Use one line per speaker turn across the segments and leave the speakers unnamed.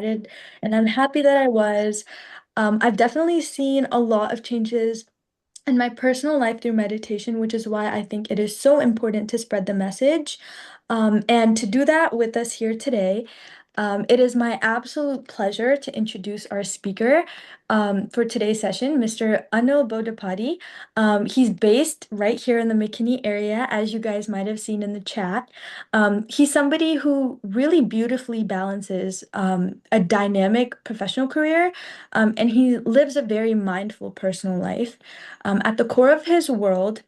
and I'm happy that I was. I've definitely seen a lot of changes in my personal life through meditation, which is why I think it is so important to spread the message. And to do that with us here today, it is my absolute pleasure to introduce our speaker for today's session, Mr. Anil Bodapati. He's based right here in the McKinney area, as you guys might have seen in the chat. He's somebody who really beautifully balances a dynamic professional career, and he lives a very mindful personal life. At the core of his world,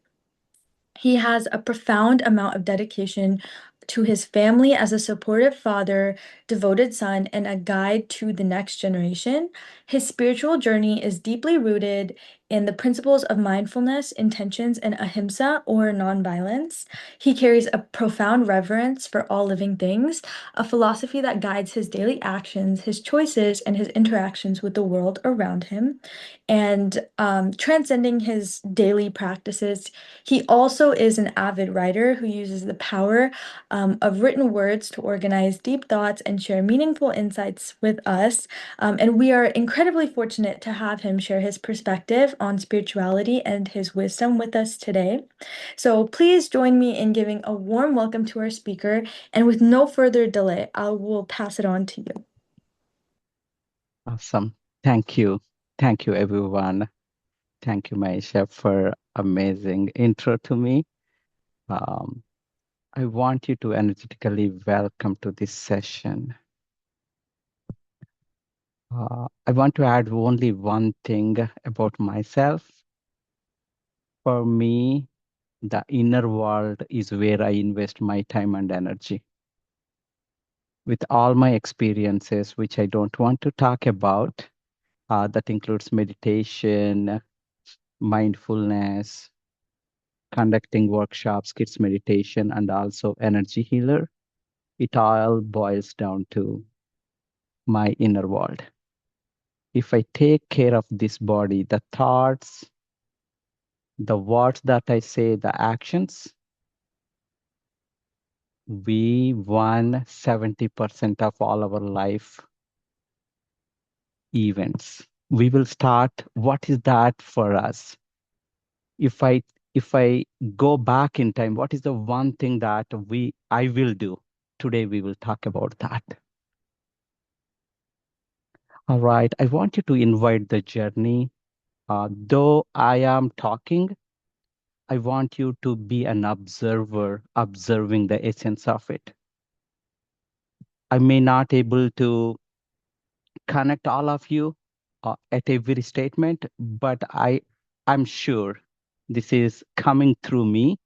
he has a profound amount of dedication to his family as a supportive father, devoted son, and a guide to the next generation. His spiritual journey is deeply rooted in the principles of mindfulness, intentions, and ahimsa, or nonviolence. He carries a profound reverence for all living things, a philosophy that guides his daily actions, his choices, and his interactions with the world around him. And transcending his daily practices, he also is an avid writer who uses the power of written words to organize deep thoughts and share meaningful insights with us. And we are incredibly fortunate to have him share his perspective on spirituality and his wisdom with us today. So please join me in giving a warm welcome to our speaker. And with no further delay, I will pass it on to you.
Awesome. Thank you. Thank you, everyone. Thank you, Maisha, for amazing intro to me. Um, I want you to energetically welcome to this session. I want to add only one thing about myself. For me, the inner world is where I invest my time and energy. With all my experiences, which I don't want to talk about, that includes meditation, mindfulness, conducting workshops, kids meditation, and also energy healer. It all boils down to my inner world. If I take care of this body, the thoughts, the words that I say, the actions, we won 70% of all our life events. We will start, what is that for us? If I go back in time, what is the one thing that I will do? Today we will talk about that. All right, I want you to invite the journey. Though I am talking, I want you to be an observer, observing the essence of it. I may not able to connect all of you at every statement, but I'm sure this is coming through me.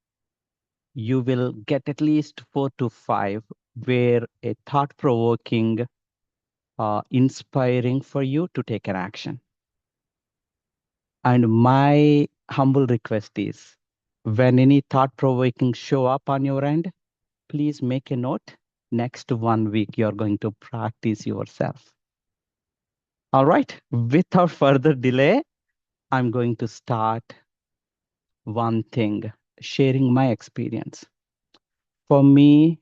You will get at least 4 to 5 where a thought-provoking, inspiring for you to take an action. And my humble request is, when any thought-provoking show up on your end, please make a note. Next 1 week, you're going to practice yourself. All right, without further delay, I'm going to start one thing, sharing my experience. For me,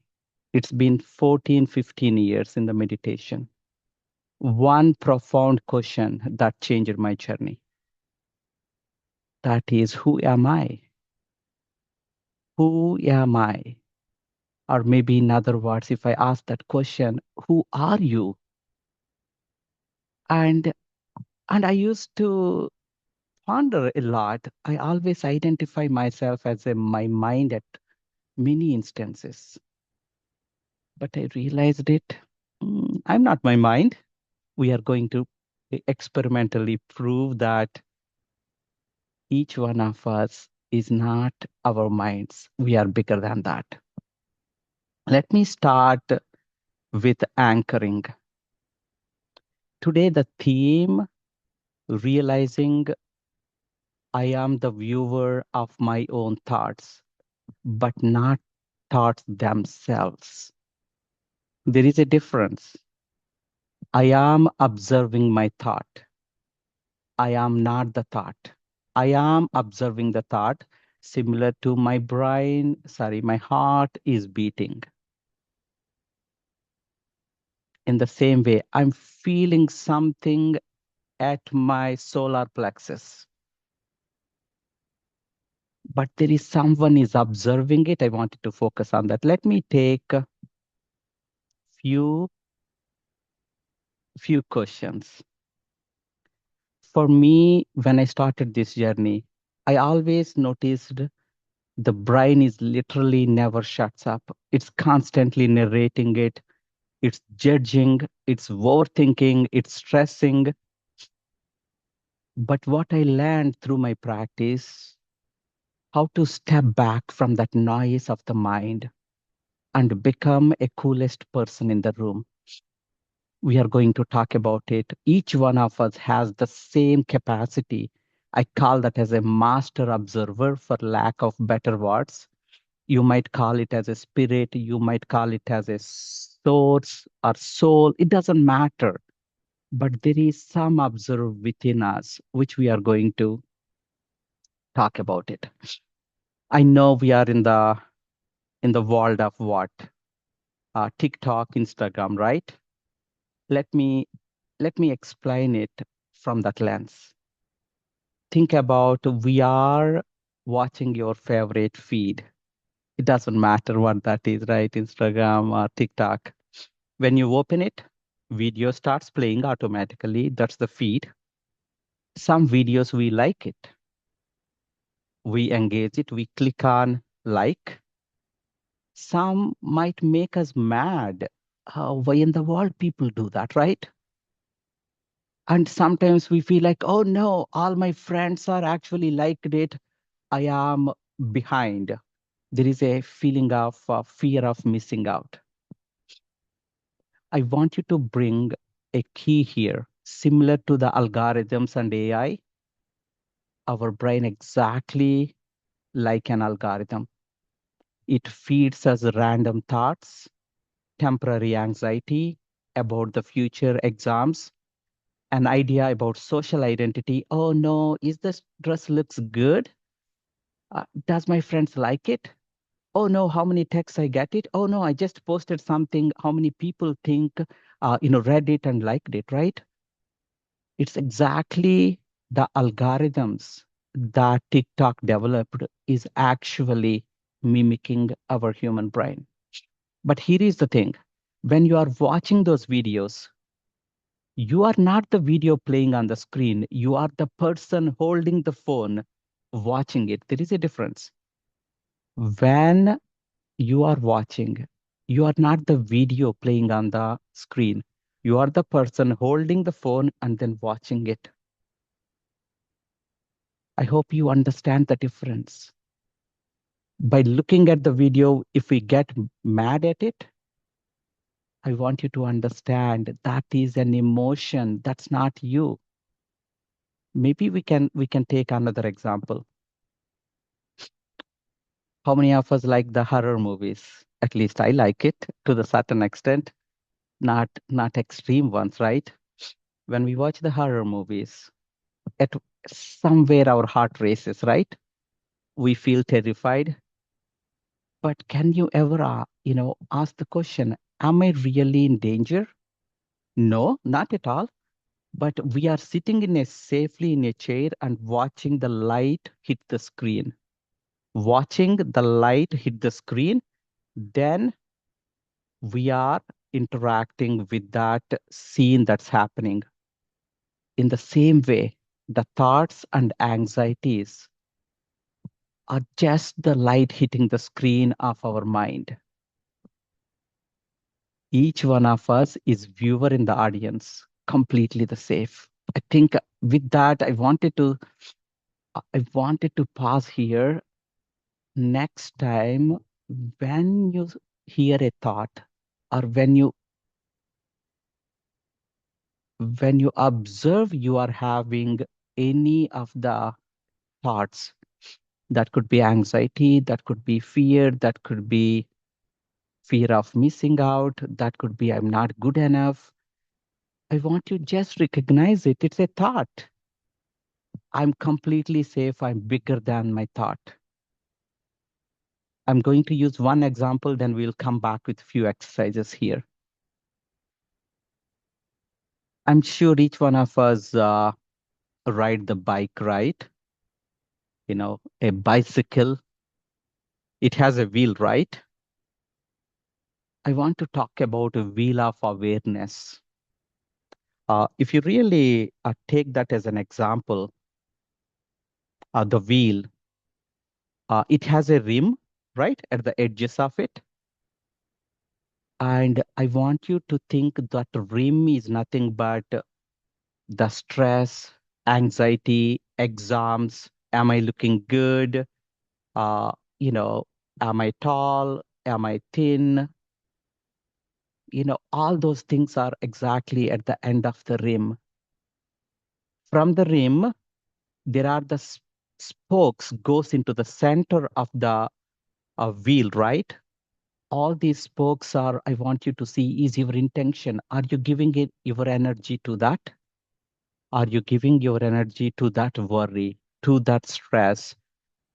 it's been 14, 15 years in the meditation. One profound question that changed my journey. That is, who am I? Who am I? Or maybe in other words, if I ask that question, who are you? And I used to ponder a lot. I always identify myself as my mind at many instances. But I realized it. I'm not my mind. We are going to experimentally prove that each one of us is not our minds. We are bigger than that. Let me start with anchoring. Today, the theme, realizing I am the viewer of my own thoughts, but not thoughts themselves. There is a difference. I am observing my thought. I am not the thought. I am observing the thought, similar to my brain, my heart is beating. In the same way, I'm feeling something at my solar plexus, but there is someone is observing it. I wanted to focus on that. Let me take a few questions. For me, when I started this journey, I always noticed the brain is literally never shuts up. It's constantly narrating it, it's judging, it's overthinking, it's stressing. But what I learned through my practice, how to step back from that noise of the mind and become a coolest person in the room. We are going to talk about it. Each one of us has the same capacity. I call that as a master observer, for lack of better words. You might call it as a spirit, you might call it as a source or soul. It doesn't matter. But there is some observe within us, which we are going to talk about it. I know we are in the world of what? TikTok, Instagram, right? Let me let me explain it from that lens. Think about we are watching your favorite feed. It doesn't matter what that is, right? Instagram or TikTok. When you open it, video starts playing automatically. That's the feed. Some videos we like it. We engage it. We click on like. Some might make us mad. Why in the world people do that, right? And sometimes we feel like, oh no, all my friends are actually liked it. I am behind. There is a feeling of fear of missing out. I want you to bring a key here, similar to the algorithms and AI, our brain exactly like an algorithm. It feeds us random thoughts, temporary anxiety about the future exams, an idea about social identity. Oh no, is this dress looks good? Does my friends like it? Oh no, how many texts I get it? Oh no, I just posted something. How many people think, read it and liked it, right? It's exactly the algorithms that TikTok developed is actually mimicking our human brain. But here is the thing. When you are watching those videos, you are not the video playing on the screen. You are the person holding the phone, watching it. There is a difference. When you are watching, you are not the video playing on the screen. You are the person holding the phone and then watching it. I hope you understand the difference. By looking at the video, if we get mad at it, I want you to understand that is an emotion. That's not you. Maybe we can take another example. How many of us like the horror movies? At least I like it to the certain extent, not extreme ones, right? When we watch the horror movies, at somewhere our heart races, right? We feel terrified. But can you ever, ask the question, am I really in danger? No, not at all. But we are sitting safely in a chair and watching the light hit the screen. Watching the light hit the screen, then we are interacting with that scene that's happening. In the same way, the thoughts and anxieties are just the light hitting the screen of our mind. Each one of us is viewer in the audience, completely the safe. I think with that, I wanted to pause here. Next time, when you hear a thought or when you observe you are having any of the thoughts, that could be anxiety, that could be fear, that could be fear of missing out, that could be I'm not good enough. I want you just recognize it. It's a thought. I'm completely safe. I'm bigger than my thought. I'm going to use one example, then we'll come back with few exercises here. I'm sure each one of us ride the bike, right? A bicycle, it has a wheel, right? I want to talk about a wheel of awareness. If you really take that as an example, the wheel, it has a rim, right, at the edges of it. And I want you to think that rim is nothing but the stress, anxiety, exams. Am I looking good? Uh, you know, am I tall? Am I thin? All those things are exactly at the end of the rim. From the rim, there are the spokes goes into the center of the wheel, right? All these spokes are, I want you to see, is your intention. Are you giving it your energy to that? Are you giving your energy to that worry, to that stress,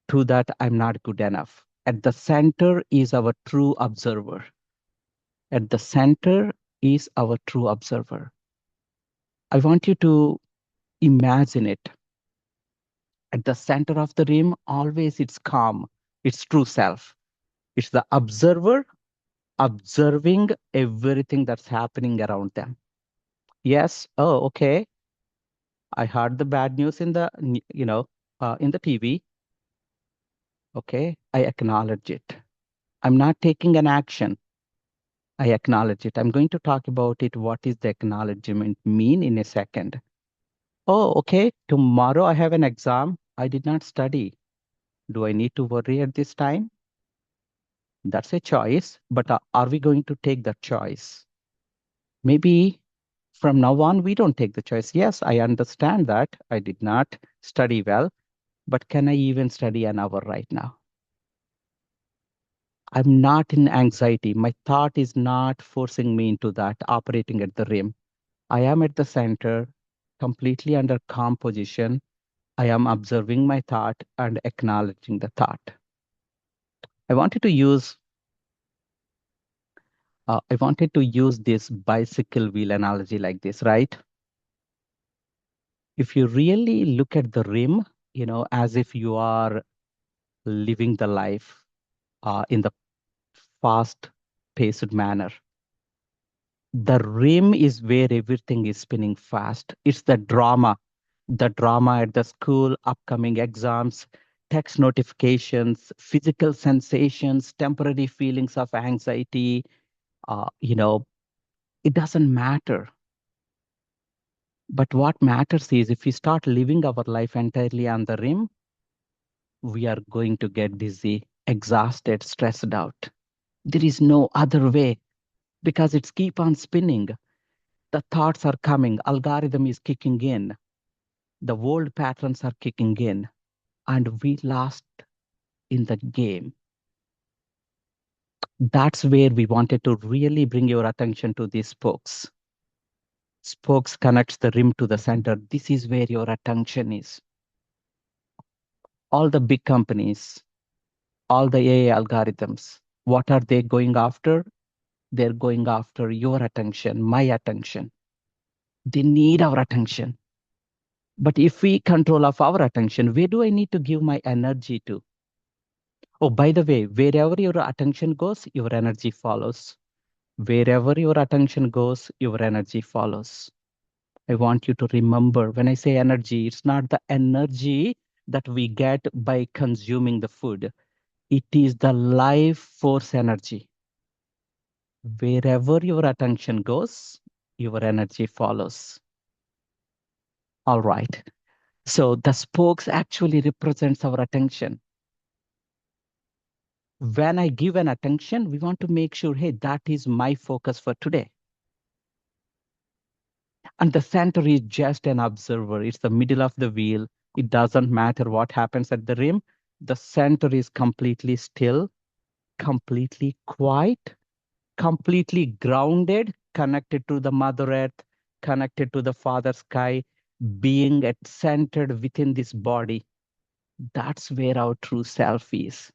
to that I'm not good enough? At the center is our true observer. At the center is our true observer. I want you to imagine it. At the center of the rim, always it's calm, it's true self. It's the observer observing everything that's happening around them. Yes, oh, okay. I heard the bad news in the TV. Okay, I acknowledge it. I'm not taking an action. I acknowledge it. I'm going to talk about it. What is the acknowledgement mean in a second? Oh, okay. Tomorrow I have an exam. I did not study. Do I need to worry at this time? That's a choice, but are we going to take that choice? Maybe from now on, we don't take the choice. Yes, I understand that I did not study well, but can I even study an hour right now? I'm not in anxiety. My thought is not forcing me into that, operating at the rim. I am at the center, completely under calm position. I am observing my thought and acknowledging the thought. I wanted to use I wanted to use this bicycle wheel analogy like this, right? If you really look at the rim, as if you are living the life in the fast-paced manner. The rim is where everything is spinning fast. It's the drama at the school, upcoming exams, text notifications, physical sensations, temporary feelings of anxiety. Uh, you know, it doesn't matter. But what matters is if we start living our life entirely on the rim, we are going to get dizzy, exhausted, stressed out. There is no other way because it's keep on spinning. The thoughts are coming, algorithm is kicking in, the old patterns are kicking in, and we lost in the game. That's where we wanted to really bring your attention to these spokes. Spokes connects the rim to the center. This is where your attention is. All the big companies, all the AI algorithms, what are they going after? They're going after your attention, my attention. They need our attention. But if we control of our attention, where do I need to give my energy to? Oh, by the way, wherever your attention goes, your energy follows. Wherever your attention goes, your energy follows. I want you to remember when I say energy, it's not the energy that we get by consuming the food. It is the life force energy. Wherever your attention goes, your energy follows. All right. So the spokes actually represents our attention. When I give an attention, we want to make sure, hey, that is my focus for today. And the center is just an observer. It's the middle of the wheel. It doesn't matter what happens at the rim. The center is completely still, completely quiet, completely grounded, connected to the Mother Earth, connected to the Father Sky, being at centered within this body. That's where our true self is.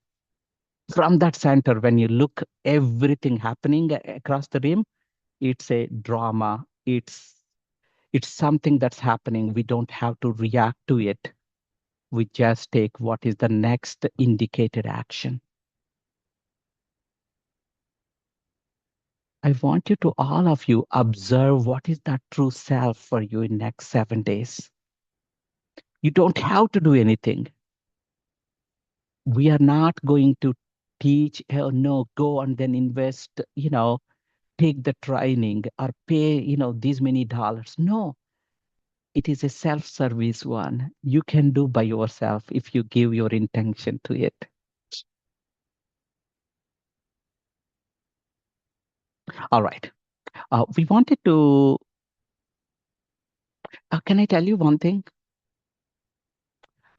From that center, when you look everything happening across the rim, it's a drama. It's something that's happening. We don't have to react to it. We just take what is the next indicated action. I want you to, all of you, observe what is that true self for you in next 7 days. You don't have to do anything. We are not going to teach, oh no, go and then invest, take the training or pay, these many dollars. No, it is a self-service one. You can do by yourself if you give your intention to it. All right. We wanted to, can I tell you one thing?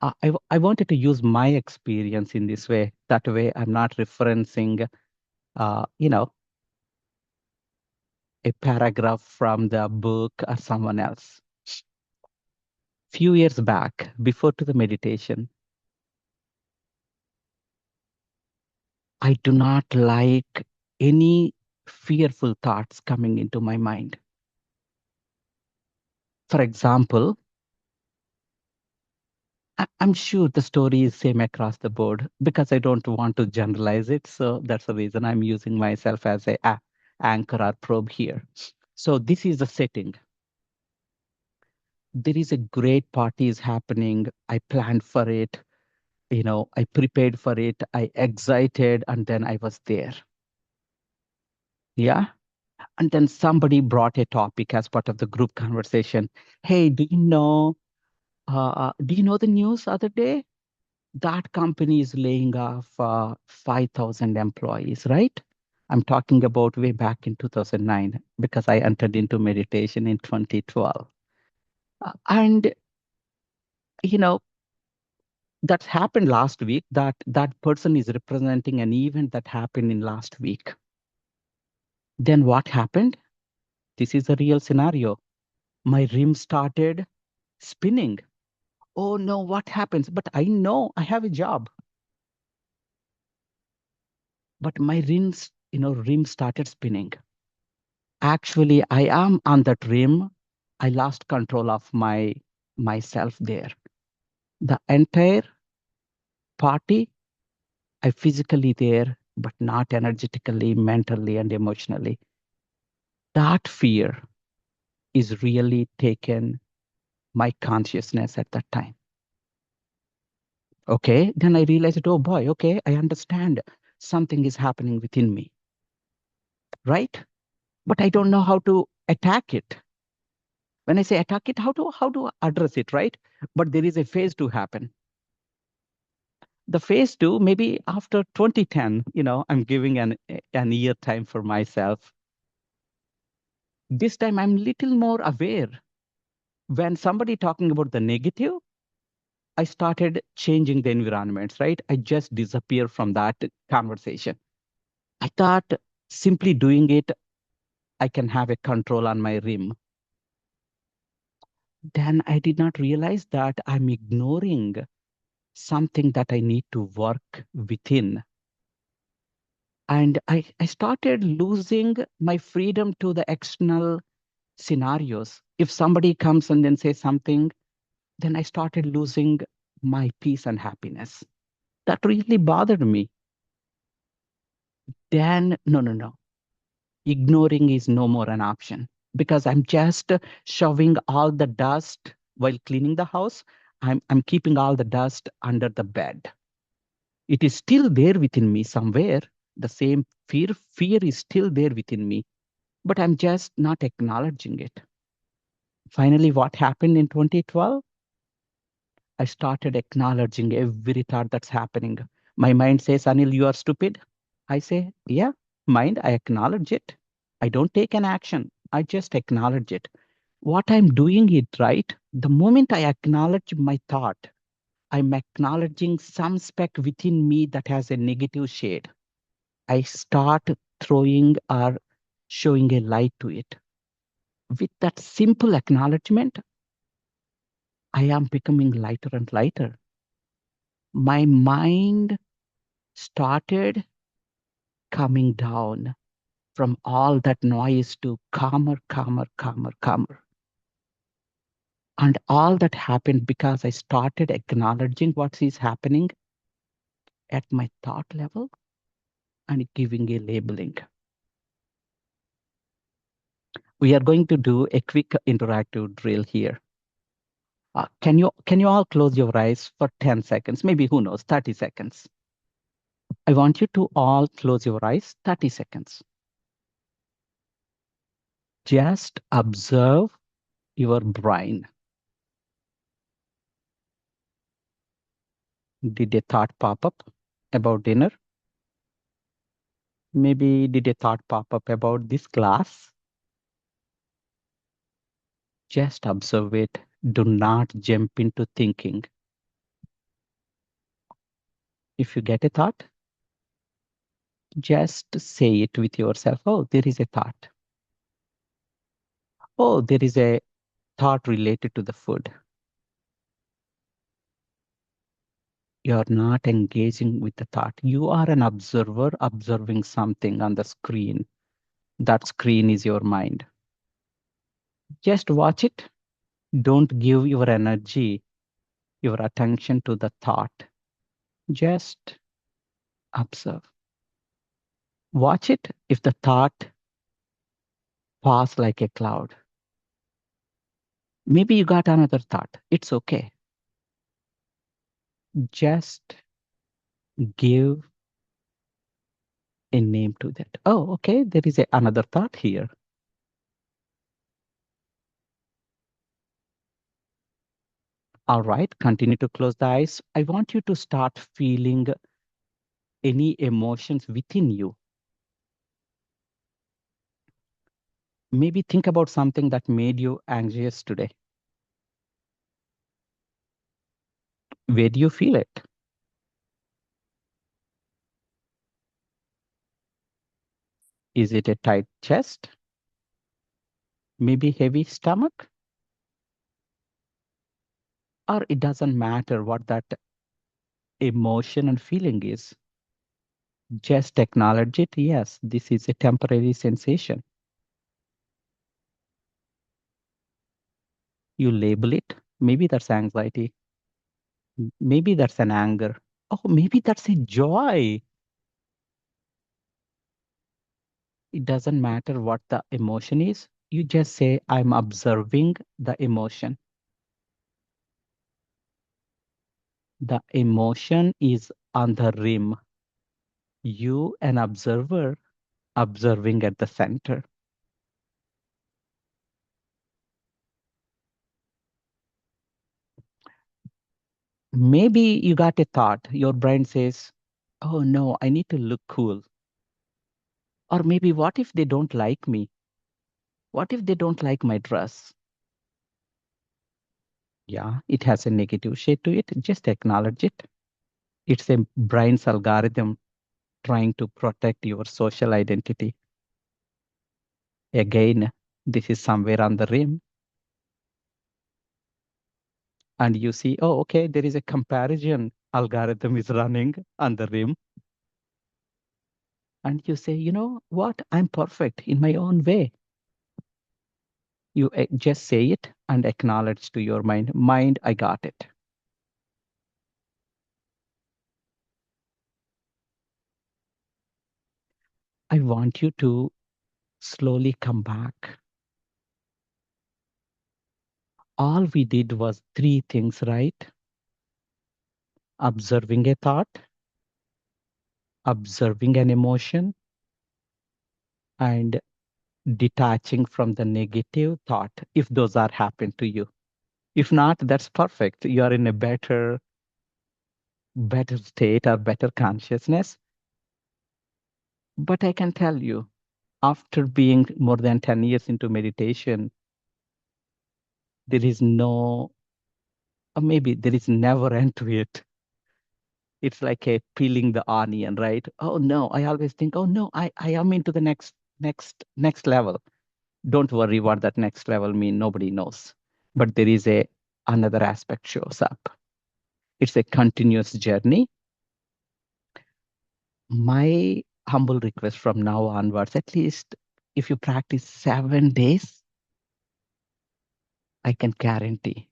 I wanted to use my experience in this way. That way, I'm not referencing, uh, you know, a paragraph from the book or someone else. Few years back, before to the meditation, I do not like any fearful thoughts coming into my mind. For example, I'm sure the story is same across the board because I don't want to generalize it. So that's the reason I'm using myself as a anchor or probe here. So this is the setting. There is a great party is happening. I planned for it. I prepared for it. I excited, and then I was there. Yeah. And then somebody brought a topic as part of the group conversation. Hey, do you know the news other day? That company is laying off 5,000 employees, right? I'm talking about way back in 2009 because I entered into meditation in 2012. And, you know, that happened last week. That person is representing an event that happened in last week. Then what happened? This is a real scenario. My rim started spinning. Oh no, what happens? But I know I have a job. But my rim started spinning. Actually, I am on that rim. I lost control of myself there. The entire party, I physically there, but not energetically, mentally, and emotionally. That fear is really taken my consciousness at that time. Okay, then I realized, oh boy, okay, I understand something is happening within me, right? But I don't know how to attack it. When I say attack it, how to address it, right? But there is a phase to happen. The phase two, maybe after 2010, I'm giving an year time for myself. This time I'm little more aware. When somebody talking about the negative, I started changing the environments, right? I just disappear from that conversation. I thought simply doing it, I can have a control on my rim. Then I did not realize that I'm ignoring something that I need to work within. And I started losing my freedom to the external scenarios. If somebody comes and then says something, then I started losing my peace and happiness. That really bothered me. Then, no, no, no. Ignoring is no more an option because I'm just shoving all the dust while cleaning the house. I'm keeping all the dust under the bed. It is still there within me somewhere. The same fear is still there within me, but I'm just not acknowledging it. Finally, what happened in 2012? I started acknowledging every thought that's happening. My mind says, Anil, you are stupid. I say, yeah, mind, I acknowledge it. I don't take an action. I just acknowledge it. What I'm doing it right, the moment I acknowledge my thought, I'm acknowledging some speck within me that has a negative shade. I start throwing or showing a light to it. With that simple acknowledgement, I am becoming lighter and lighter. My mind started coming down from all that noise to calmer, calmer, calmer, calmer. And all that happened because I started acknowledging what is happening at my thought level and giving a labeling. We are going to do a quick interactive drill here. Can you all close your eyes for 10 seconds? Maybe who knows, 30 seconds. I want you to all close your eyes 30 seconds. Just observe your brain. Did a thought pop up about dinner? Maybe did a thought pop up about this class? Just observe it. Do not jump into thinking. If you get a thought, just say it with yourself. Oh, there is a thought. Oh, there is a thought related to the food. You're not engaging with the thought. You are an observer observing something on the screen. That screen is your mind. Just watch it. Don't give your energy, your attention to the thought. Just observe. Watch it if the thought pass like a cloud. Maybe you got another thought. It's okay. Just give a name to that. Oh, okay, there is another thought here. All right, continue to close the eyes. I want you to start feeling any emotions within you. Maybe think about something that made you anxious today. Where do you feel it? Is it a tight chest? Maybe heavy stomach? Or it doesn't matter what that emotion and feeling is. Just acknowledge it. Yes, this is a temporary sensation. You label it. Maybe that's anxiety. Maybe that's an anger. Oh, maybe that's a joy. It doesn't matter what the emotion is. You just say, I'm observing the emotion. The emotion is on the rim. You, an observer, observing at the center. Maybe you got a thought. Your brain says, oh no, I need to look cool. Or maybe, what if they don't like me? What if they don't like my dress? Yeah, it has a negative shade to it. Just acknowledge it. It's a brain's algorithm trying to protect your social identity. Again, this is somewhere on the rim. And you see, oh, okay, there is a comparison algorithm is running on the rim. And you say, you know what? I'm perfect in my own way. You just say it and acknowledge to your mind, I got it. I want you to slowly come back. All we did was three things, right? Observing a thought, observing an emotion, and detaching from the negative thought, if those are happen to you. If not, that's perfect. You are in a better state or better consciousness. But I can tell you, after being more than 10 years into meditation, there is no, or maybe there is never end to it. It's like a peeling the onion, right? Oh no, I always think, oh no, I am into the next level. Don't worry what that next level mean. Nobody knows. But there is another aspect shows up. It's a continuous journey. My humble request from now onwards, at least if you practice 7 days, I can guarantee,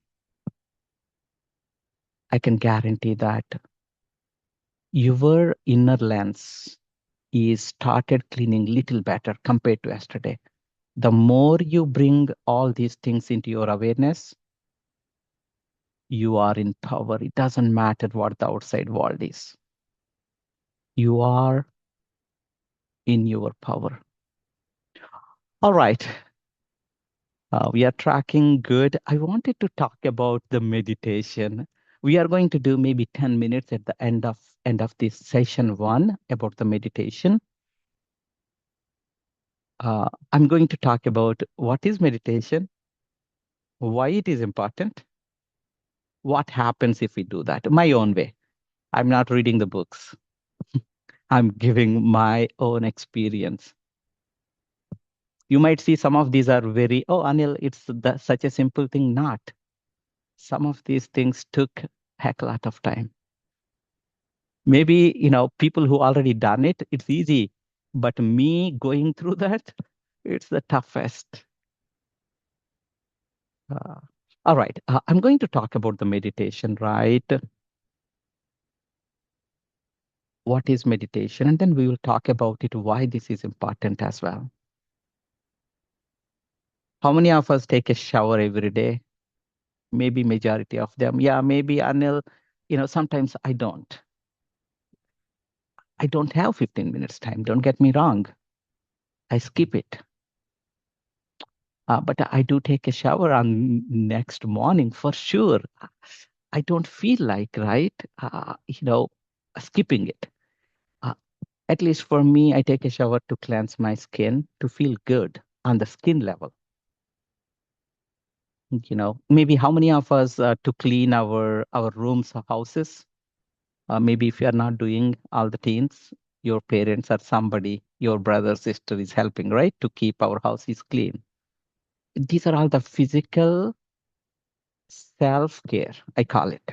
I can guarantee that your inner lens is started cleaning little better compared to yesterday. The more you bring all these things into your awareness, you are in power. It doesn't matter what the outside world is. You are in your power. All right. We are tracking good. I wanted to talk about the meditation. We are going to do maybe 10 minutes at the end of this session one about the meditation. I'm going to talk about what is meditation, why it is important, what happens if we do that my own way. I'm not reading the books. I'm giving my own experience. You might see some of these are very, oh, Anil, it's such a simple thing. Not. Some of these things took heck a lot of time. Maybe, people who already done it, it's easy. But me going through that, it's the toughest. Uh, all right. I'm going to talk about the meditation, right? What is meditation? And then we will talk about it, why this is important as well. How many of us take a shower every day? Maybe majority of them. Yeah, maybe Anil, sometimes I don't. I don't have 15 minutes time. Don't get me wrong. I skip it. But I do take a shower on next morning for sure. I don't feel like, right? Skipping it. Uh, at least for me, I take a shower to cleanse my skin, to feel good on the skin level. Maybe how many of us to clean our rooms or houses? Maybe if you are not doing all the things, your parents or somebody, your brother, sister is helping, right? To keep our houses clean. These are all the physical self-care, I call it.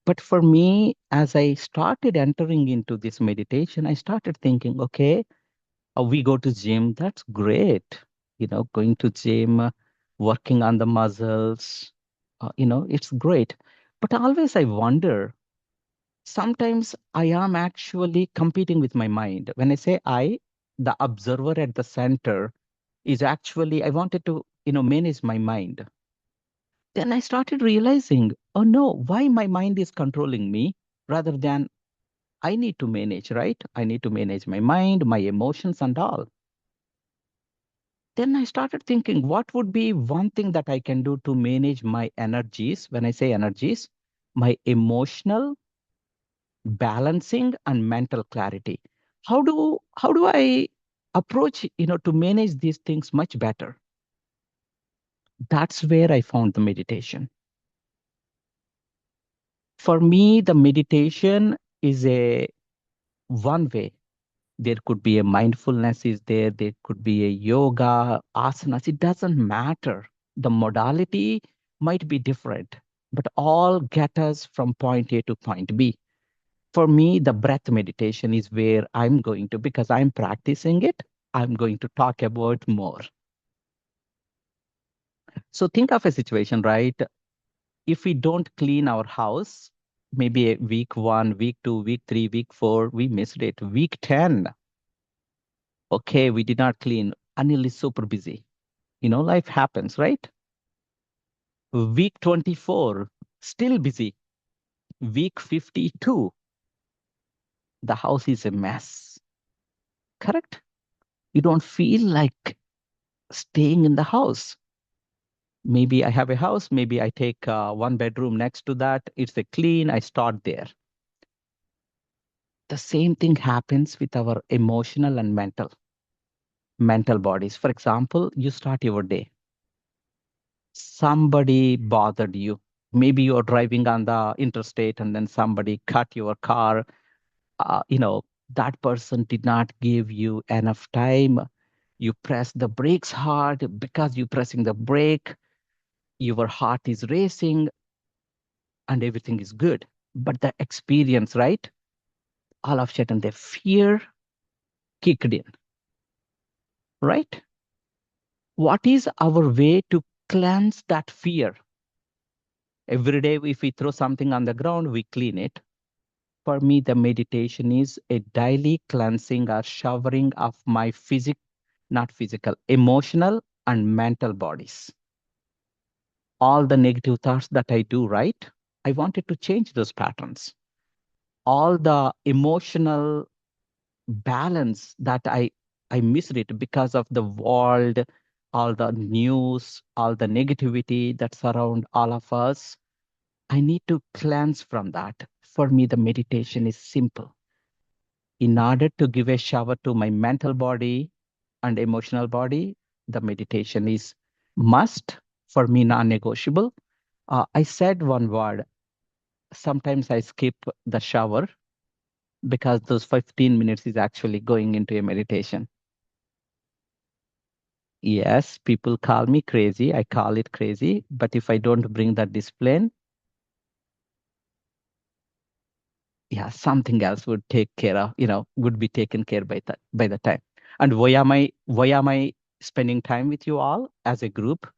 But for me, as I started entering into this meditation, I started thinking, okay, we go to gym, that's great. Going to gym, working on the muscles, it's great. But always I wonder, sometimes I am actually competing with my mind. When I say I, the observer at the center is actually, I wanted to, manage my mind. Then I started realizing, oh no, why my mind is controlling me rather than I need to manage, right? I need to manage my mind, my emotions, and all. Then I started thinking, what would be one thing that I can do to manage my energies? When I say energies, my emotional balancing and mental clarity. How do I approach, to manage these things much better? That's where I found the meditation. For me, the meditation is a one way. There could be a mindfulness is there could be a yoga, asanas. It doesn't matter. The modality might be different, but all get us from point A to point B. For me, the breath meditation is where I'm going to, because I'm practicing it, I'm going to talk about more. So think of a situation, right? If we don't clean our house, maybe week one, week two, week three, week four, we missed it. Week 10, okay, we did not clean. Anil is super busy. Life happens, right? Week 24, still busy. Week 52, the house is a mess. Correct? You don't feel like staying in the house. Maybe I have a house, maybe I take one bedroom next to that. It's a clean, I start there. The same thing happens with our emotional and mental bodies. For example, you start your day. Somebody bothered you. Maybe you're driving on the interstate and then somebody cut your car. That person did not give you enough time. You press the brakes hard. Because you're pressing the brake, your heart is racing and everything is good. But the experience, right? All of a sudden, the fear kicked in, right? What is our way to cleanse that fear? Every day, if we throw something on the ground, we clean it. For me, the meditation is a daily cleansing or showering of my not physical, emotional and mental bodies. All the negative thoughts that I do, right? I wanted to change those patterns. All the emotional balance that I misread because of the world, all the news, all the negativity that surround all of us. I need to cleanse from that. For me, the meditation is simple. In order to give a shower to my mental body and emotional body, the meditation is must, for me, non-negotiable. I said one word. Sometimes I skip the shower because those 15 minutes is actually going into a meditation. Yes, people call me crazy. I call it crazy. But if I don't bring that discipline, yeah, something else would take care of, would be taken care by the time. And why am I spending time with you all as a group?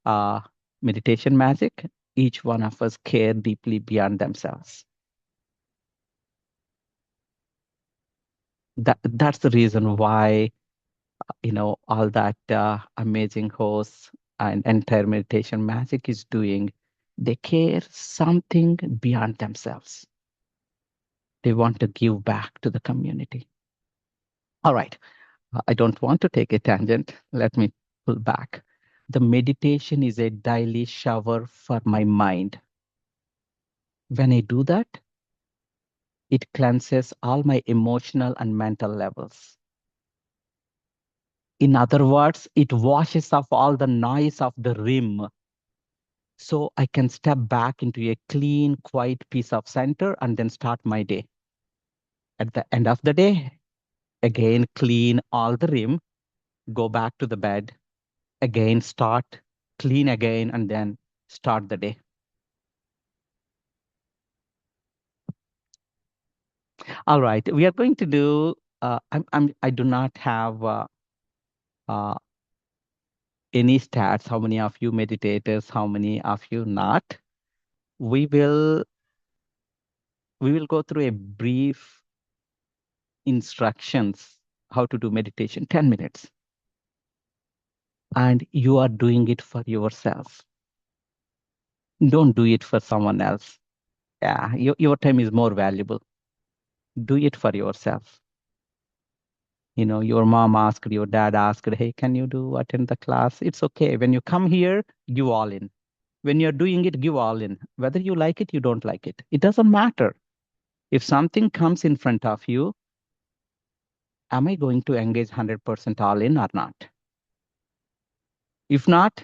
Uh, Meditation magic. Each one of us care deeply beyond themselves. That's the reason why, all that amazing hosts and entire meditation magic is doing. They care something beyond themselves. They want to give back to the community. All right. I don't want to take a tangent. Let me pull back. The meditation is a daily shower for my mind. When I do that, it cleanses all my emotional and mental levels. In other words, it washes off all the noise of the rim so I can step back into a clean, quiet piece of center and then start my day. At the end of the day, again, clean all the rim, go back to the bed, again, start, clean again, and then start the day. All right, we are going to do, I do not have uh, any stats, how many of you meditators, how many of you not. We will, we will go through a brief instructions how to do meditation, 10 minutes. And you are doing it for yourself. Don't do it for someone else. Yeah, your time is more valuable. Do it for yourself. Your mom asked, your dad asked, hey, can you do attend the class? It's okay. When you come here, give all in. When you're doing it, give all in. Whether you like it, you don't like it. It doesn't matter. If something comes in front of you, am I going to engage 100% all in or not? If not,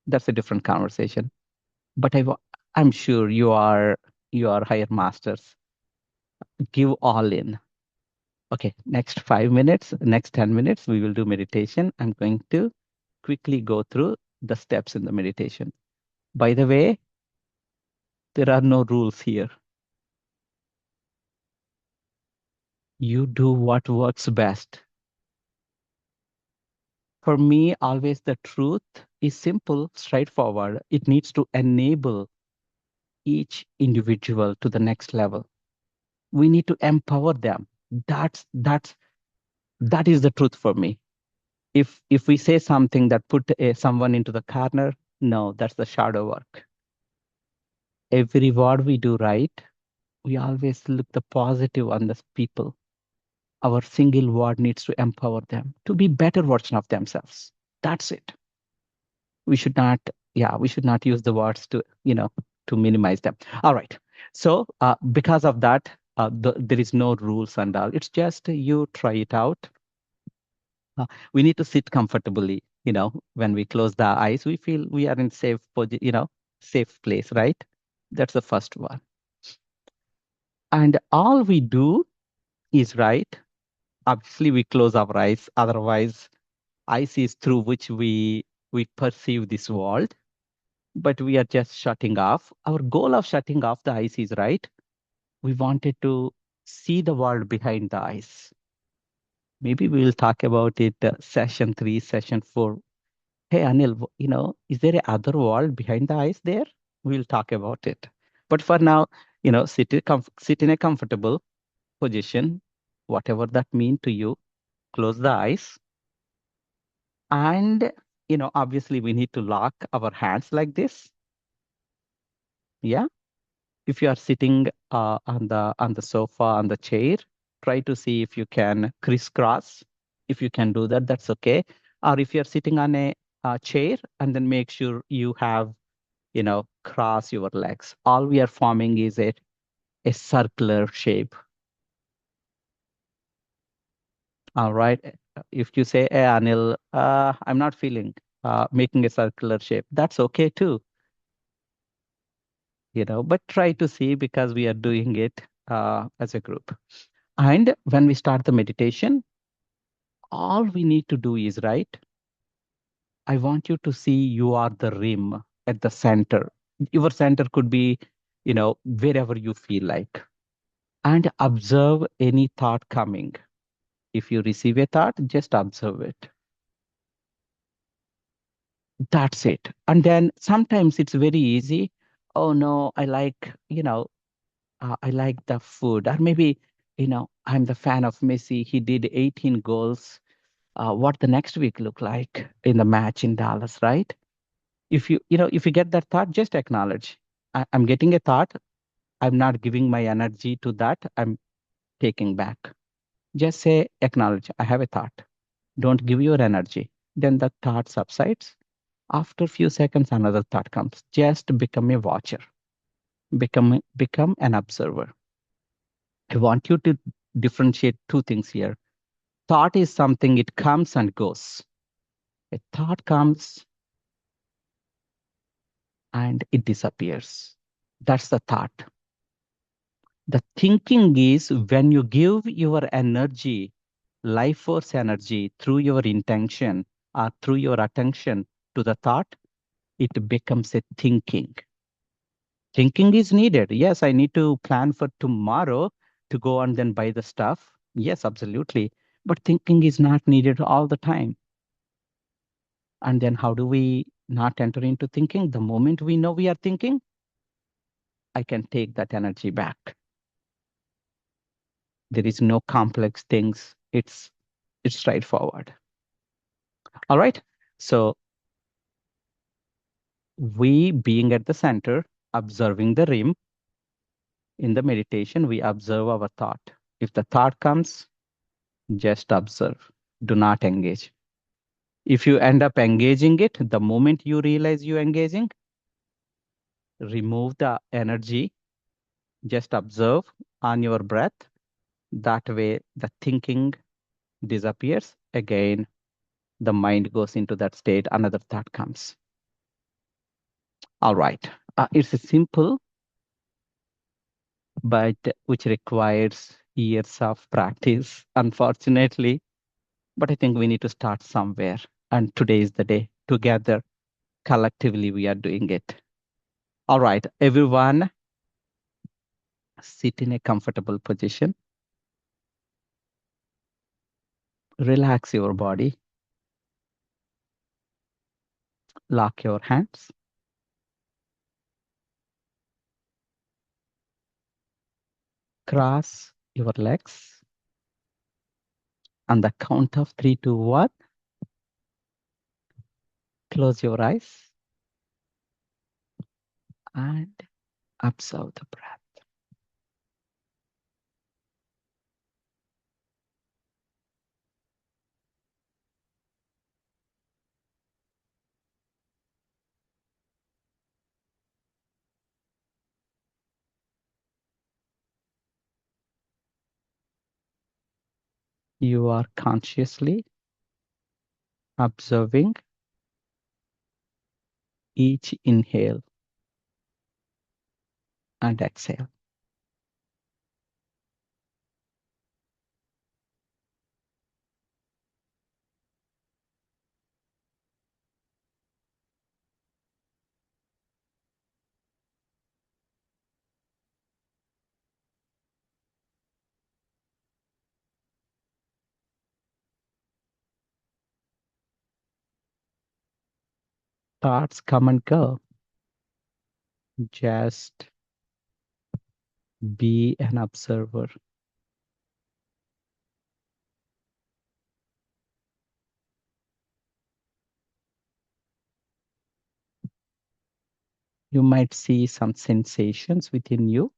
that's a different conversation. But I'm sure you are higher masters. Give all in. Okay, next 5 minutes, next 10 minutes, we will do meditation. I'm going to quickly go through the steps in the meditation. By the way, there are no rules here. You do what works best. For me, always the truth is simple, straightforward. It needs to enable each individual to the next level. We need to empower them. That is the truth for me. If we say something that put someone into the corner, no, that's the shadow work. Every word we do right, we always look the positive on the people. Our single word needs to empower them to be better version of themselves. That's it. We should not, yeah, we should not use the words to minimize them. All right. So because of that, there is no rules and all. It's just you try it out. We need to sit comfortably. When we close the eyes, we feel we are in safe place, right? That's the first one. And all we do is right. Obviously, we close our eyes. Otherwise, eyes is through which we perceive this world. But we are just shutting off. Our goal of shutting off the eyes is right. We wanted to see the world behind the eyes. Maybe we will talk about it session 3, session 4. Hey, Anil, is there a other world behind the eyes there? We'll talk about it. But for now, sit in a comfortable position, whatever that mean to you. Close the eyes. And, obviously we need to lock our hands like this. Yeah. If you are sitting on the sofa, on the chair, try to see if you can crisscross. If you can do that, that's okay. Or if you're sitting on a chair, and then make sure you have, cross your legs. All we are forming is a circular shape. All right. If you say, hey, Anil, I'm not feeling making a circular shape, that's okay too, but try to see because we are doing it as a group. And when we start the meditation, all we need to do is, right, I want you to see you are the rim at the center. Your center could be, wherever you feel like. And observe any thought coming. If you receive a thought, just observe it. That's it. And then sometimes it's very easy. Oh no, I like the food. Or maybe, I'm the fan of Messi. He did 18 goals. What the next week look like in the match in Dallas, right? If you get that thought, just acknowledge. I'm getting a thought. I'm not giving my energy to that. I'm taking back. Just say, acknowledge, I have a thought. Don't give your energy. Then the thought subsides. After a few seconds, another thought comes. Just become a watcher. Become an observer. I want you to differentiate two things here. Thought is something, it comes and goes. A thought comes and it disappears. That's the thought. The thinking is when you give your energy, life force energy, through your intention or through your attention to the thought, it becomes a thinking. Thinking is needed. Yes, I need to plan for tomorrow to go and then buy the stuff. Yes, absolutely. But thinking is not needed all the time. And then how do we not enter into thinking? The moment we know we are thinking, I can take that energy back. There is no complex things. It's straightforward. All right. So we being at the center, observing the rim in the meditation, we observe our thought. If the thought comes, just observe. Do not engage. If you end up engaging it, the moment you realize you're engaging, remove the energy, just observe on your breath. That way, the thinking disappears. Again, the mind goes into that state, another thought comes. All right. It's a simple, but which requires years of practice, unfortunately. But I think we need to start somewhere. And today is the day. Together, collectively, we are doing it. All right, everyone, sit in a comfortable position. Relax your body. Lock your hands. Cross your legs. On the count of 3, 2, 1, close your eyes and observe the breath. You are consciously observing each inhale and exhale. Thoughts come and go. Just be an observer. You might see some sensations within you.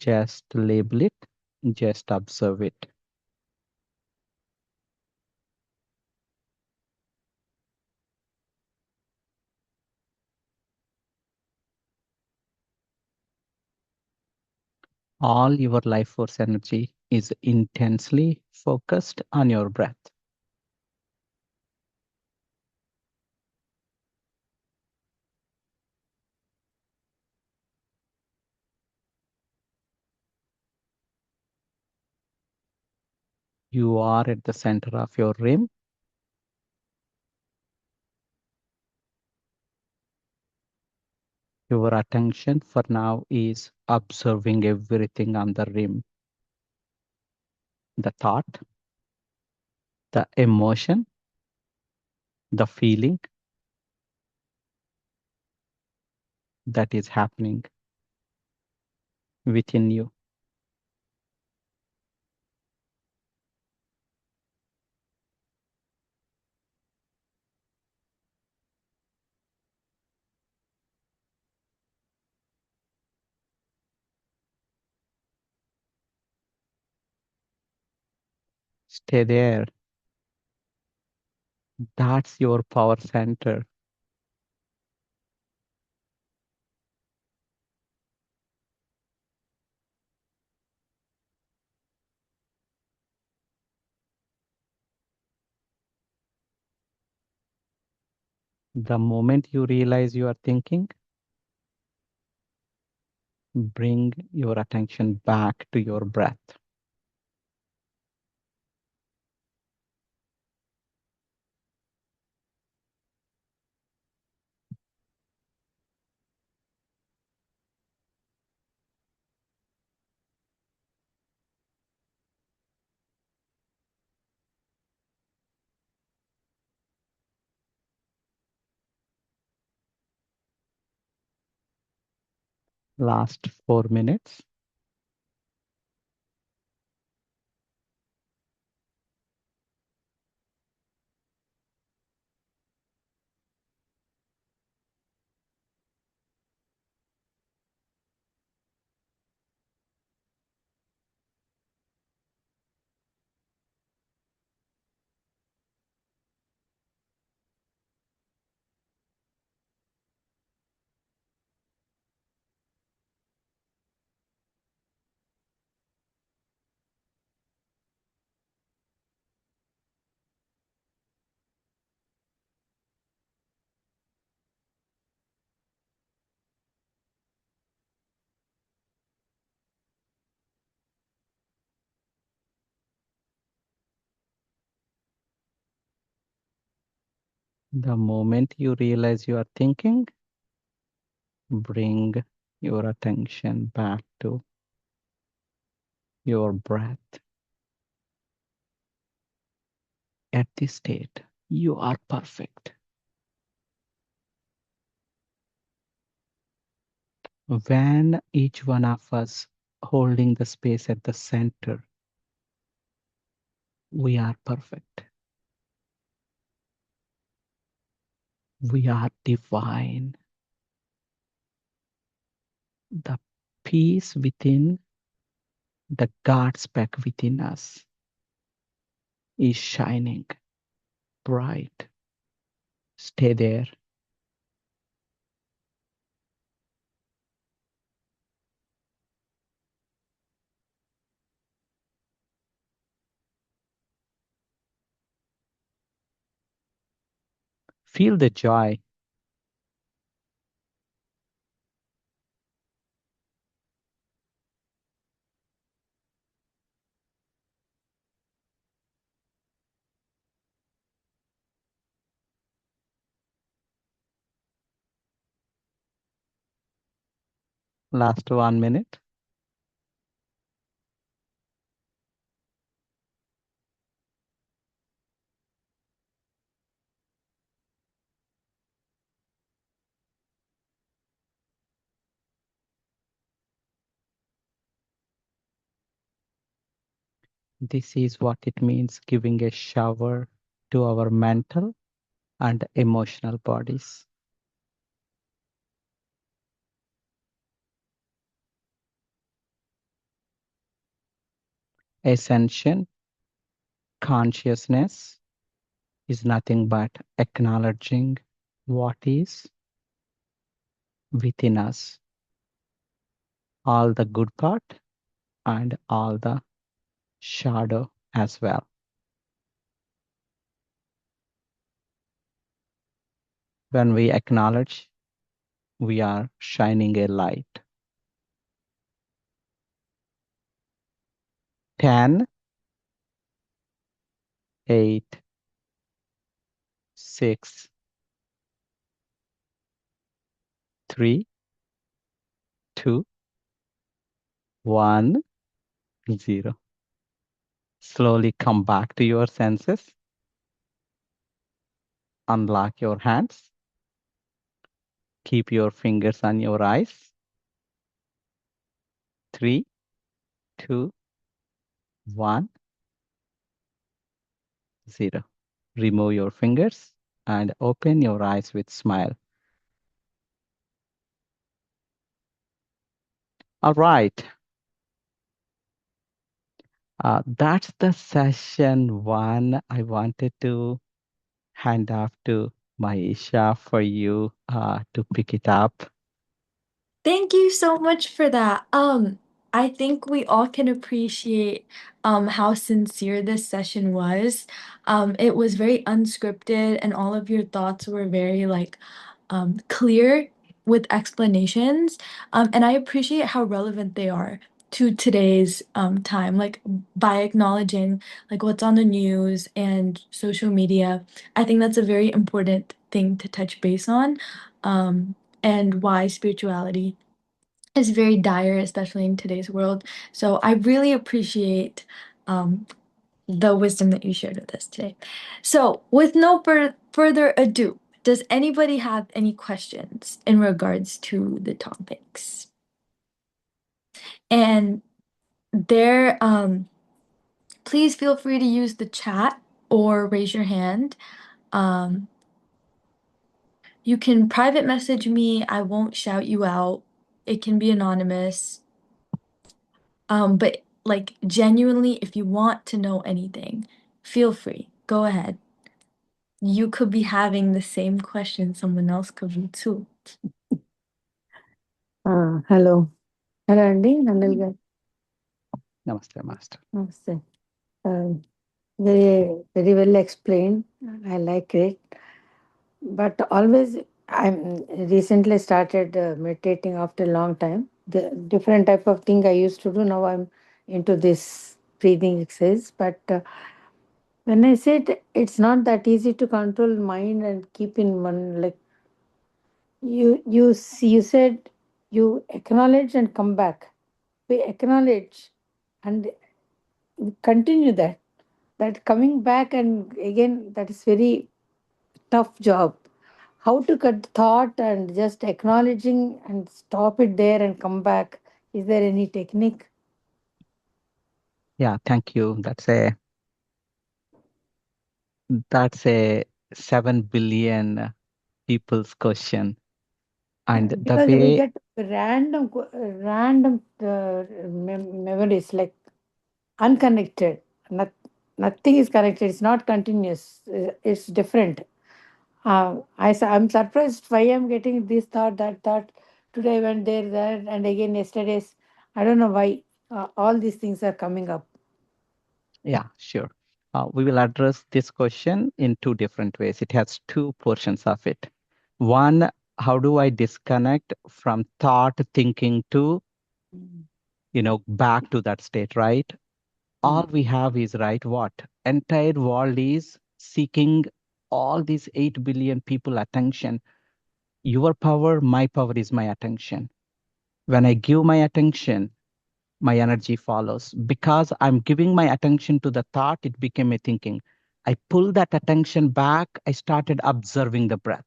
Just label it, just observe it. All your life force energy is intensely focused on your breath. You are at the center of your rim. Your attention for now is observing everything on the rim. The thought, the emotion, the feeling that is happening within you. Stay there. That's your power center. The moment you realize you are thinking, bring your attention back to your breath. Last 4 minutes. The moment you realize you are thinking, bring your attention back to your breath. At this state, you are perfect. When each one of us holding the space at the center, we are perfect. We are divine. The peace within, the God speck within us is shining bright. Stay there. Feel the joy. Last 1 minute. This is what it means giving a shower to our mental and emotional bodies. Ascension, consciousness is nothing but acknowledging what is within us, all the good part and all the shadow as well. When we acknowledge, we are shining a light. 10, 8, 6, 3, 2, 1, 0. Slowly come back to your senses. Unlock your hands. Keep your fingers on your eyes. 3, 2, 1, 0. Remove your fingers and open your eyes with smile. All right. That's the session one. I wanted to hand off to Maisha for you to pick it up.
Thank you so much for that. I think we all can appreciate how sincere this session was. It was very unscripted and all of your thoughts were very like clear with explanations. And I appreciate how relevant they are to today's time, like by acknowledging like what's on the news and social media. I think that's a very important thing to touch base on. And why spirituality is very dire, especially in today's world. So I really appreciate um, the wisdom that you shared with us today. So, with no further ado, does anybody have any questions in regards to the topics? And there, please feel free to use the chat or raise your hand. Um, you can private message me. I won't shout you out. It can be anonymous. But like genuinely, if you want to know anything, feel free. Go ahead. You could be having the same question someone else could be too.
Hello hello అండి నందల్ గారు
Namaste, Master.
నమస్తే very very well explain I like it but always I'm recently started meditating after a long time. The different type of thing I used to do, now I'm into this breathing exercise. But when I said it's not that easy to control mind and keep in one, like you said you acknowledge and come back. We acknowledge and continue that coming back and again, that is very tough job. How to cut thought and just acknowledging and stop it there and come back. Is there any technique?
Yeah, thank you. That's a 7 billion people's question. And the
Because we
way,
get random memories, like unconnected. Not, nothing is connected. It's not continuous. It's different. I'm surprised why I'm getting this thought, that thought. Today I went there, there, and again yesterday's. I don't know why all these things are coming up.
yeah, sure. We will address this question in two different ways. It has two portions of it. One, how do I disconnect from thought thinking to, back to that state, right? All we have is, right, what? Entire world is seeking all these 8 billion people attention. Your power, my power is my attention. When I give my attention, my energy follows. Because I'm giving my attention to the thought, it became a thinking. I pull that attention back. I started observing the breath.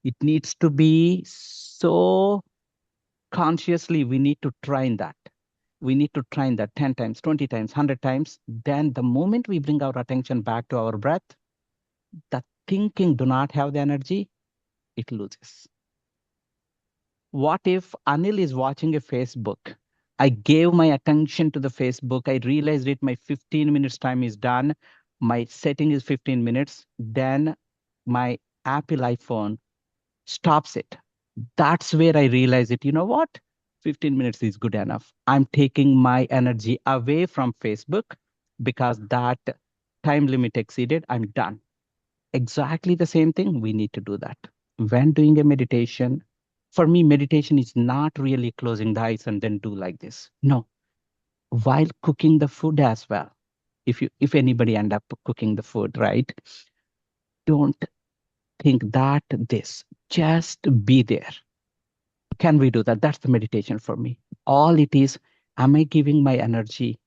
It needs to be so consciously, we need to train that. We need to train that 10 times, 20 times, 100 times. Then the moment we bring our attention back to our breath, the thinking do not have the energy, it loses. What if Anil is watching a Facebook? I gave my attention to the Facebook. I realized it, my 15 minutes time is done. My setting is 15 minutes. Then my Apple iPhone stops it. That's where I realize it. You know what? 15 minutes is good enough. I'm taking my energy away from Facebook because that time limit exceeded. I'm done. Exactly the same thing. We need to do that. When doing a meditation, for me, meditation is not really closing the eyes and then do like this. No, while cooking the food as well. If anybody end up cooking the food, right? Don't think that this. Just be there. Can we do that? That's the meditation for me. All it is, am I giving my energy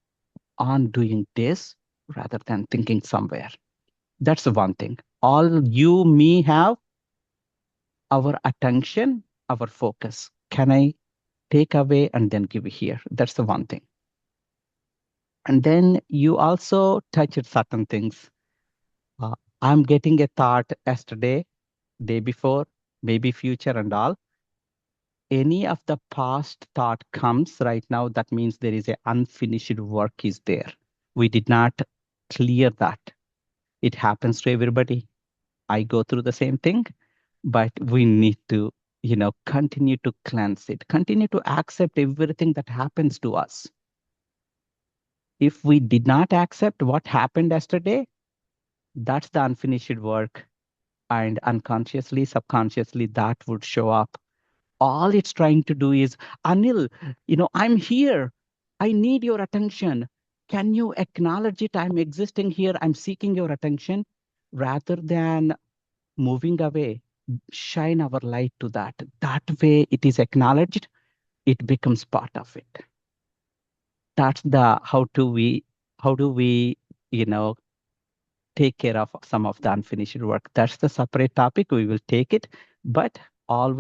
on doing this rather than thinking somewhere? That's the one thing. All you, me have our attention, our focus. Can I take away and then give here? That's the one thing. And then you also touched certain things. Uh, I'm getting a thought yesterday, day before, maybe future and all. Any of the past thought comes right now, that means there is a unfinished work is there. We did not clear that. It happens to everybody. I go through the same thing, but we need to, continue to cleanse it, continue to accept everything that happens to us. If we did not accept what happened yesterday, that's the unfinished work. And unconsciously, subconsciously, that would show up. All it's trying to do is, Anil, I'm here. I need your attention. Can you acknowledge it? I'm existing here. I'm seeking your attention. Rather than moving away, shine our light to that. That way it is acknowledged, it becomes part of it. That's the how do we, you know, take care of some of the unfinished work. That's the separate topic. We will take it. But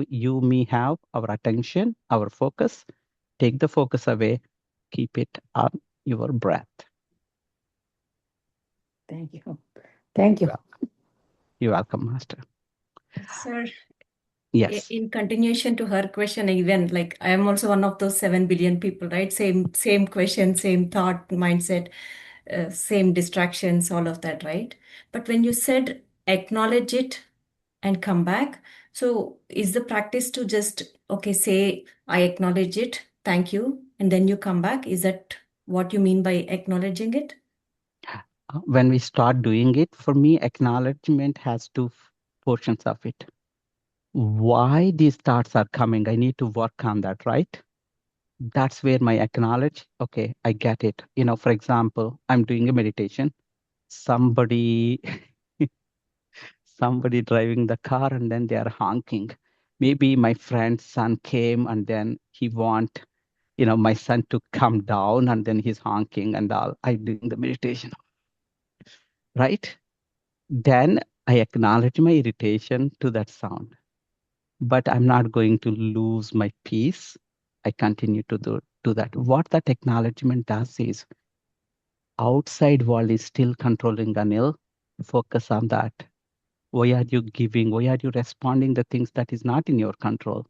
you, me have our attention, our focus. Take the focus away, keep it on your breath.
Thank you. Thank you.
You're welcome, Master.
Sir,
Yes.
in continuation to her question, even like I am also one of those 7 billion people, right? Same question, same thought, mindset, same distractions, all of that, right? But when you said acknowledge it and come back, so is the practice to just, okay, say, I acknowledge it, thank you, and then you come back? Is that what you mean by acknowledging it?
When we start doing it, for me, acknowledgement has two portions of it. Why these thoughts are coming, I need to work on that, right? That's where my acknowledge, okay, I get it. For example, I'm doing a meditation. Somebody somebody driving the car and then they are honking. Maybe my friend's son came and then he want, my son to come down and then he's honking and all. I'm doing the meditation, right? Then I acknowledge my irritation to that sound, but I'm not going to lose my peace. I continue to do that. What that acknowledgement does is outside world is still controlling Anil. Focus on that. Why are you giving? Why are you responding the things that is not in your control?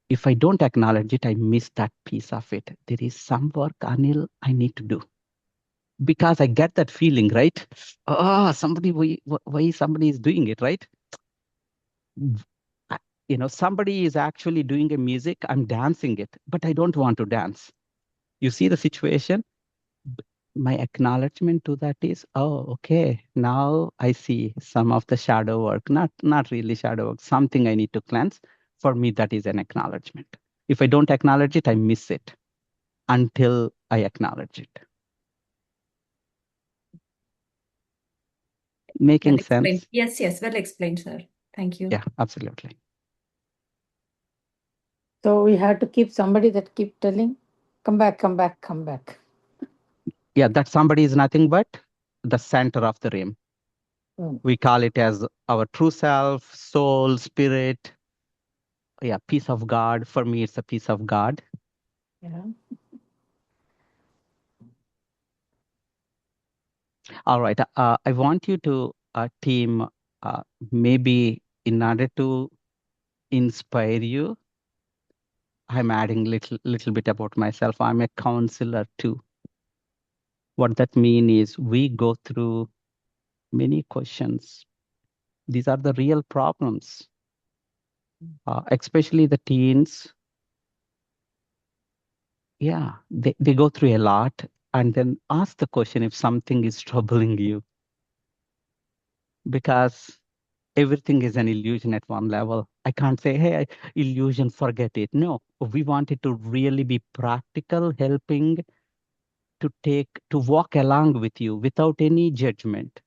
If I don't acknowledge it, I miss that piece of it. There is some work, Anil, I need to do. Because I get that feeling, right? Oh, why somebody is doing it, right? Somebody is actually doing a music, I'm dancing it, but I don't want to dance. You see the situation? My acknowledgement to that is, oh, okay, now I see some of the shadow work, not really shadow work, something I need to cleanse. For me, that is an acknowledgement. If I don't acknowledge it, I miss it until I acknowledge it. Making
Well explained.
sense?
Yes, well explained, sir. Thank you.
Yeah, absolutely.
So we have to keep somebody that keep telling, come back, come back, come back.
Yeah, that somebody is nothing but the center of the rim. We call it as our true self, soul, spirit. Yeah, peace of God. For me, it's a peace of God.
Yeah.
All right. I want you to team maybe in order to inspire you. I'm adding little bit about myself. I'm a counselor too. What that mean is we go through many questions. These are the real problems, especially the teens. Yeah, they go through a lot and then ask the question if something is troubling you, because everything is an illusion at one level. I can't say, hey, illusion, forget it. No, we want it to really be practical, helping to walk along with you without any judgment,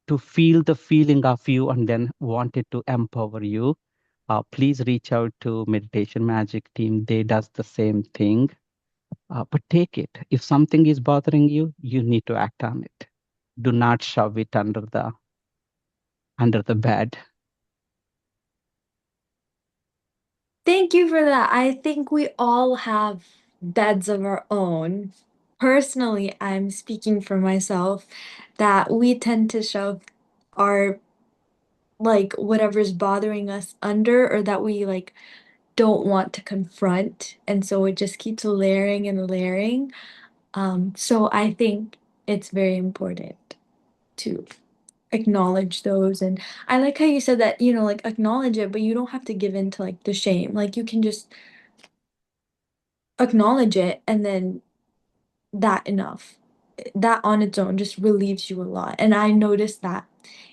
to feel the feeling of you and then wanted to empower you. Please reach out to Meditation Magic team. They does the same thing. But take it. If something is bothering you, you need to act on it. Do not shove it under the bed.
Thank you for that. I think we all have beds of our own. Personally, I'm speaking for myself that we tend to shove our like whatever's bothering us under or that we like don't want to confront. And so it just keeps layering and layering. So I think it's very important to acknowledge those. And I like how you said that, like acknowledge it, but you don't have to give in to like the shame. Like you can just acknowledge it and then that enough. That on its own just relieves you a lot. And I noticed that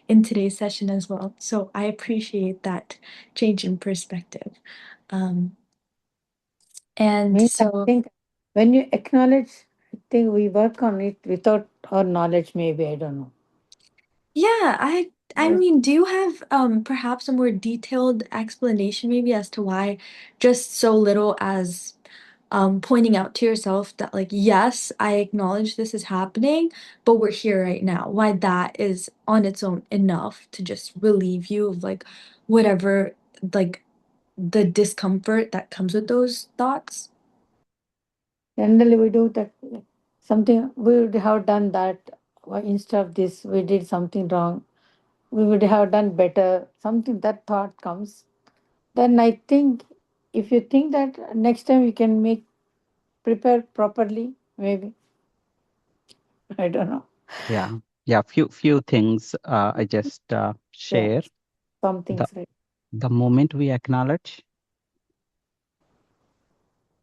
in today's session as well. So I appreciate that change in perspective. Um, and
Me, I
so,
think when you acknowledge, I think we work on it without our knowledge, maybe, I don't know.
yeah, I
Yes.
mean, do you have perhaps a more detailed explanation maybe as to why just so little as pointing out to yourself that like, yes, I acknowledge this is happening, but we're here right now. Why that is on its own enough to just relieve you of like whatever like the discomfort that comes with those thoughts.
Generally, we do that. Something we would have done that, or instead of this, we did something wrong. We would have done better. Something that thought comes. Then I think if you think that next time you can make prepare properly, maybe. I don't know.
Yeah, yeah. Few things I just
Yeah,
share.
some
The
things right.
the moment we acknowledge,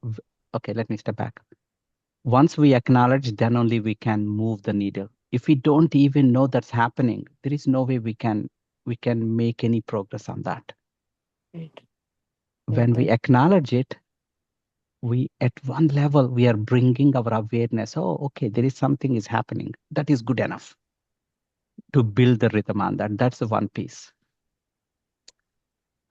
v- okay, let me step back. Once we acknowledge, then only we can move the needle. If we don't even know that's happening, there is no way we can make any progress on that.
Right.
When
Right.
we acknowledge it, we at one level we are bringing our awareness. Oh, okay, there is something is happening. That is good enough to build the rhythm on that. That's the one piece.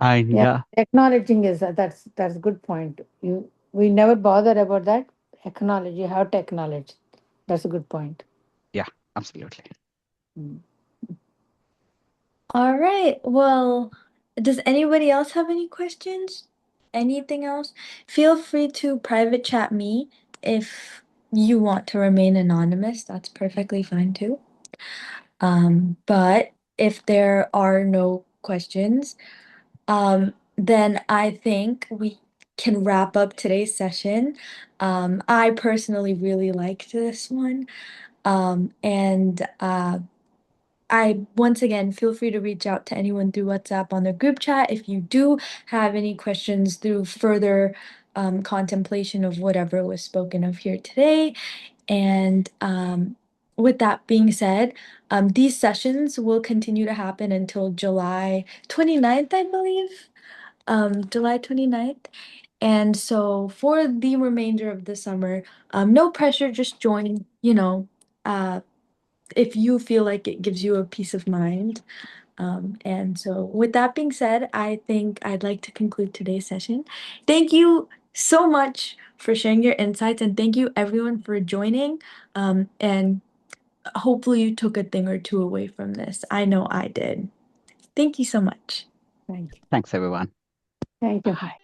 And
Yeah, acknowledging is that's good point. You we never bother about that. Acknowledge. You have to acknowledge. That's a good point.
yeah, absolutely.
Mm.
All right. Well, does anybody else have any questions? Anything else? Feel free to private chat me if you want to remain anonymous. That's perfectly fine too. But if there are no questions, then I think we can wrap up today's session. I personally really liked this one. And I once again feel free to reach out to anyone through WhatsApp on the group chat if you do have any questions through further contemplation of whatever was spoken of here today. And with that being said, these sessions will continue to happen until July 29th, I believe. July 29th. And so for the remainder of the summer, no pressure, just join, uh, if you feel like it gives you a peace of mind. And so, with that being said, I think I'd like to conclude today's session. Thank you so much for sharing your insights, and thank you everyone for joining. And hopefully, you took a thing or two away from this. I know I did. Thank you so much.
Thank you.
Thanks, everyone.
Thank you.
Bye.